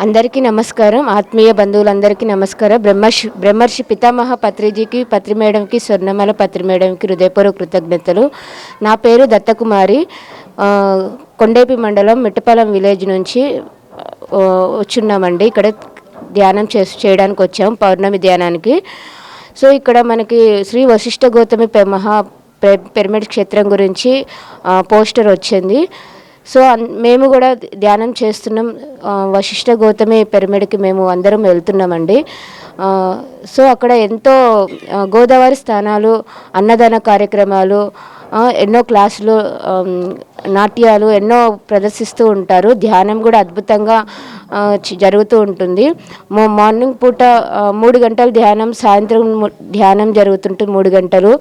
అందరికీ నమస్కారం. ఆత్మీయ బంధువులందరికీ నమస్కారం. బ్రహ్మర్షి పితామహ పత్రిజీకి, పత్రి మేడంకి, స్వర్ణమాల పత్రి మేడంకి హృదయపూర్వక కృతజ్ఞతలు. నా పేరు దత్తకుమారి. కొండేపి మండలం మిట్టపాలెం విలేజ్ నుంచి వచ్చున్నామండి. ఇక్కడ ధ్యానం చేయడానికి వచ్చాం, పౌర్ణమి ధ్యానానికి. సో ఇక్కడ మనకి శ్రీ వశిష్ఠ గౌతమి మహా పిరమిడ్ క్షేత్రం గురించి పోస్టర్ వచ్చింది. సో మేము కూడా ధ్యానం చేస్తున్నాం. వశిష్ఠ గౌతమి పిరమిడ్కి మేము అందరం వెళ్తున్నామండి. సో అక్కడ ఎంతో గోదావరి స్థానాలు, అన్నదాన కార్యక్రమాలు, ఎన్నో క్లాసులు, నాట్యాలు ఎన్నో ప్రదర్శిస్తూ ఉంటారు. ధ్యానం కూడా అద్భుతంగా జరుగుతూ ఉంటుంది. మార్నింగ్ పూట 3 గంటలు ధ్యానం, సాయంత్రం ధ్యానం జరుగుతుంటుంది 3 గంటలు.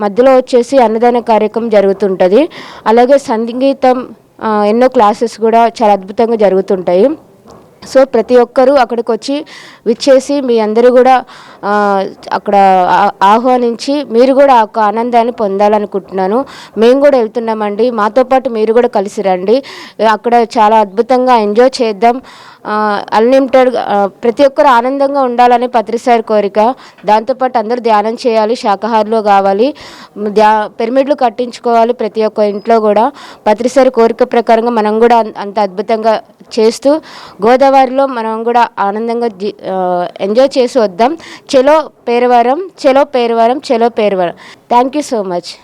మధ్యలో వచ్చేసి అన్నదాన కార్యక్రమం జరుగుతుంటుంది. అలాగే సంగీతం, ఎన్నో క్లాసెస్ కూడా చాలా అద్భుతంగా జరుగుతుంటాయి. సో ప్రతి ఒక్కరూ అక్కడికి వచ్చి విచ్చేసి మీ అందరూ కూడా అక్కడ ఆహ్వానించి మీరు కూడా ఆ ఆనందాన్ని పొందాలనుకుంటున్నాను. మేము కూడా వెళ్తున్నామండి, మాతో పాటు మీరు కూడా కలిసి రండి. అక్కడ చాలా అద్భుతంగా ఎంజాయ్ చేద్దాం. అన్లిమిటెడ్ ప్రతి ఒక్కరు ఆనందంగా ఉండాలని పత్రిసారి కోరిక. దాంతోపాటు అందరూ ధ్యానం చేయాలి, శాకాహారులు కావాలి, పిరమిడ్లు కట్టించుకోవాలి ప్రతి ఒక్క ఇంట్లో కూడా. పత్రిసారి కోరిక ప్రకారంగా మనం కూడా అంత అద్భుతంగా చేస్తూ గోదావరిలో మనం కూడా ఆనందంగా ఎంజాయ్ చేసి వద్దాం. చలో పేరవరం, చలో పేరవరం, చలో Peravaram. Thank you so much.